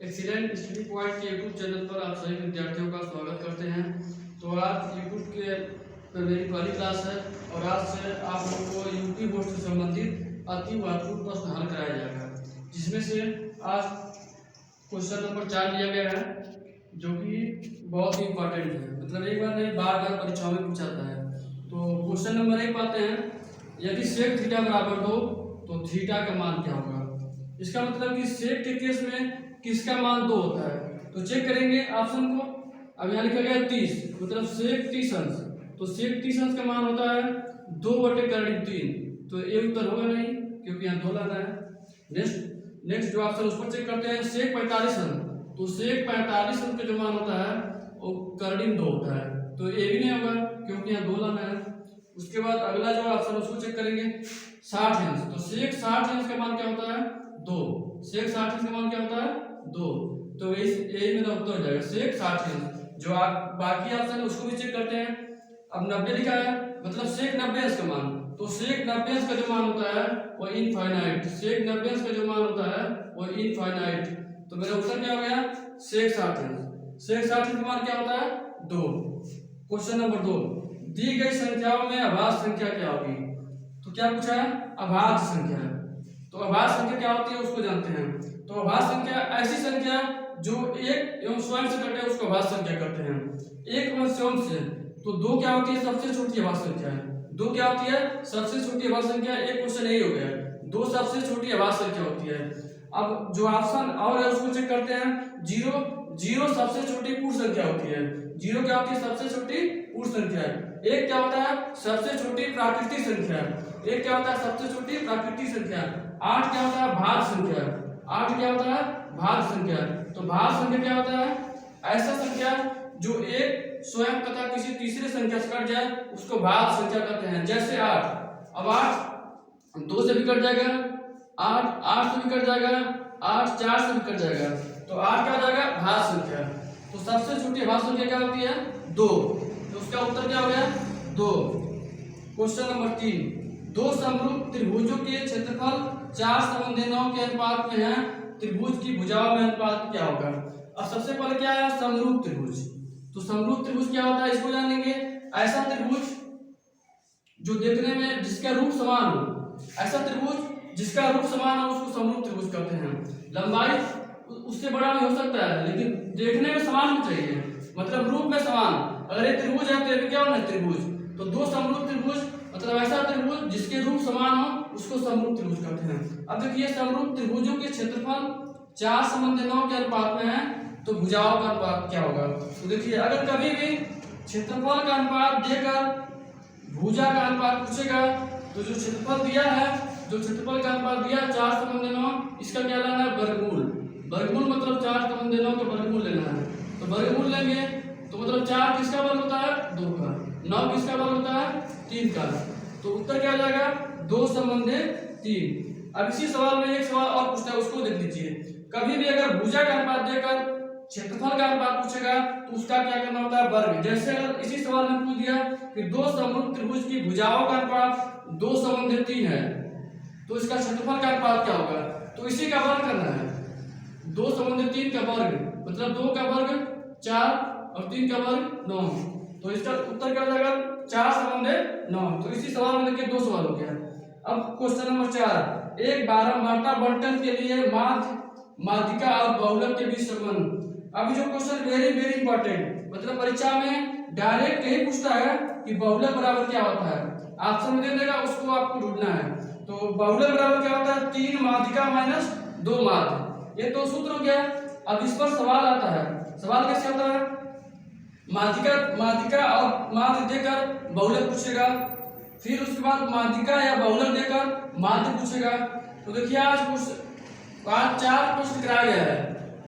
Excellent study point के YouTube channel पर आप सभी विद्यार्थियों का स्वागत करते हैं। तो आज यूट्यूब के पर मेरी पहली क्लास है और आज से आप लोगों को यूपी बोर्ड से संबंधित अति महत्वपूर्ण प्रश्न हल कराया जाएगा, जिसमें से आज क्वेश्चन नंबर 4 लिया गया है, जो कि बहुत ही इंपॉर्टेंट है। मतलब एक बार नहीं, बार बार परीक्षाओं में पूछा जाता है। तो क्वेश्चन नंबर 1 पाते हैं, यदि सेक थीटा बराबर 2 तो थीटा का मान क्या होगा। इसका मतलब कि सेक के केस में किसका मान 2 होता है। तो चेक करेंगे ऑप्शन को। अब यहाँ लिखा गया 30, मतलब सेक 30 अंश। तो सेक 30 अंश का मान होता है 2/3। तो ये उत्तर होगा नहीं, क्योंकि यहाँ 2 लाना है। नेक्स्ट जो ऑप्शन उस पर चेक करते हैं, सेक 45 अंश। तो सेक 45 अंश का जो मान होता है वो कर्डिन 2 होता है। तो ये भी नहीं होगा, क्योंकि यहाँ 2 लाना है। उसके बाद अगला जो ऑप्शन उसको चेक करेंगे, 60 अंश। तो सेक 60 अंश का मान क्या होता है 2। सेक 60 अंश का मान क्या होता है 2। तो यही मेरा उत्तर हो जाएगा, सेक 60 अंश। जो आप बाकी ऑप्शन है उसको भी चेक करते हैं। अब 90 लिखा है, मतलब सेक 90 अंश का मान। तो सेक 90 अंश का जो मान होता है वो इनफाइनाइट। सेक 90 अंश का जो मान होता है वो इनफाइनाइट। तो मेरा उत्तर क्या हो गया, सेक 60 अंश। सेक 60 अंश का मान क्या होता है 2। क्वेश्चन नंबर 2, दी गई संख्याओं में अभाज्य संख्या क्या होगी। तो क्या पूछा है, अभाज्य संख्या है। तो अभाज्य संख्या क्या होती है उसको जानते हैं। तो अभाज्य संख्या ऐसी संख्या जो एक एवं स्वयं से कटे उसको अभाज्य संख्या कहते हैं। एक एवं स्वयं से, तो 2 क्या होती है, सबसे छोटी अभाज्य संख्या है। 2 क्या होती है, सबसे छोटी अभाज्य संख्या। एक क्वेश्चन यही हो गया, 2 सबसे छोटी अभाज्य संख्या होती है। अब जो ऑप्शन और है उसको चेक करते हैं। 0 सबसे छोटी पूर्ण संख्या होती है। 0 क्या होती है, सबसे छोटी पूर्ण संख्या। 1 क्या होता है, सबसे छोटी प्राकृतिक संख्या। 1 क्या होता है, सबसे छोटी प्राकृतिक संख्या। 8 क्या होता है, भाज्य संख्या। 8 क्या होता है, भाज्य संख्या। तो भाज्य संख्या क्या होता है, ऐसा संख्या जो एक स्वयं तथा किसी तीसरे संख्या से कट जाए उसको भाज्य संख्या कहते हैं। जैसे 8, अब 8 2 से भी कट जाएगा, 8 से भी कट जाएगा, 8 4 से भी कट जाएगा। तो 8 क्या हो जाएगा, भाज्य संख्या। तो सबसे छोटी भाज्य संख्या क्या होती है 2। तो उसका उत्तर क्या हो गया 2। क्वेश्चन नंबर 3, 2 समरूप त्रिभुजों के क्षेत्रफल 4 समबाहु 9 के अनुपात में है, त्रिभुज की भुजाओं में अनुपात क्या होगा। अब सबसे पहले क्या है, समरूप त्रिभुज। तो समरूप त्रिभुज क्या होता है इसको जानेंगे। ऐसा त्रिभुज जो देखने में जिसका रूप समान हो, ऐसा त्रिभुज जिसका रूप समान हो उसको समरूप त्रिभुज कहते हैं। लंबाई उससे बड़ा भी हो सकता है, लेकिन देखने में समान होना चाहिए, मतलब रूप में समान। अगर ये त्रिभुज है तो ये क्या होना है, त्रिभुज। तो 2 समरूप त्रिभुज मतलब ऐसा त्रिभुज जिसके रूप समान हो उसको समरूप त्रिभुज कहते हैं। अब देखिए, समरूप त्रिभुजों के क्षेत्रफल 4 समबाहु 9 के अनुपात में है, तो भुजाओं का अनुपात क्या होगा। तो देखिए, अगर कभी भी क्षेत्रफल का अनुपात देकर भुजा का अनुपात पूछेगा, तो जो क्षेत्रफल दिया है, जो क्षेत्रफल का अनुपात दिया 4 समबाहु 9, इसका क्या लेना है, वर्गमूल। वर्गमूल मतलब 4 समबाहु 9 का वर्गमूल लेना है। तो वर्गमूल लेंगे तो मतलब 4 किसका वर्ग होता है, 2 का। 9 किसका वर्ग होता है, 3 का। तो उत्तर क्या आ जाएगा, 2 समबाहु 3। अब इसी सवाल में एक सवाल और पूछता है, उसको देख लीजिए। कभी भी अगर भुजा का अनुपात देकर क्षेत्रफल का अनुपात पूछेगा तो उसका क्या करना होता है, वर्ग। जैसे अगर इसी सवाल में पूछ दिया कि 2 समरूप त्रिभुज की भुजाओं का अनुपात 2 समबाहु 3 है, तो इसका क्षेत्रफल का अनुपात क्या होगा, तो इसी का वर्ग करना है। 2 समबाहु 3 का वर्ग मतलब 2 का वर्ग 4 और 3 का वर्ग 9। तो इसका उत्तर क्या हो जाएगा, 4 समबाहु 9। तो इसी सवाल में देखिए 2 सवाल हो गया। अब क्वेश्चन नंबर 4, एक बारंबारता बंटन के लिए माध्यिका और बहुलक के बीच संबंध। अभी जो क्वेश्चन वेरी इंपॉर्टेंट, मतलब परीक्षा में डायरेक्ट यही पूछता है कि बहुलक बराबर क्या होता है। ऑप्शन में दे देगा, उसको आपको ढूंढना है। तो बहुलक बराबर क्या होता है, 3 माध्यिका माइनस 2 माध्य। ये तो सूत्र हो गया। अब इस पर सवाल आता है। सवाल कैसे आता है, माध्यिका और माध्य देकर बहुलक पूछेगा, फिर उसके बाद माध्यिका या बहुलक देकर माध्य पूछेगा। तो देखिए, आज 4 प्रश्न कराया गया है।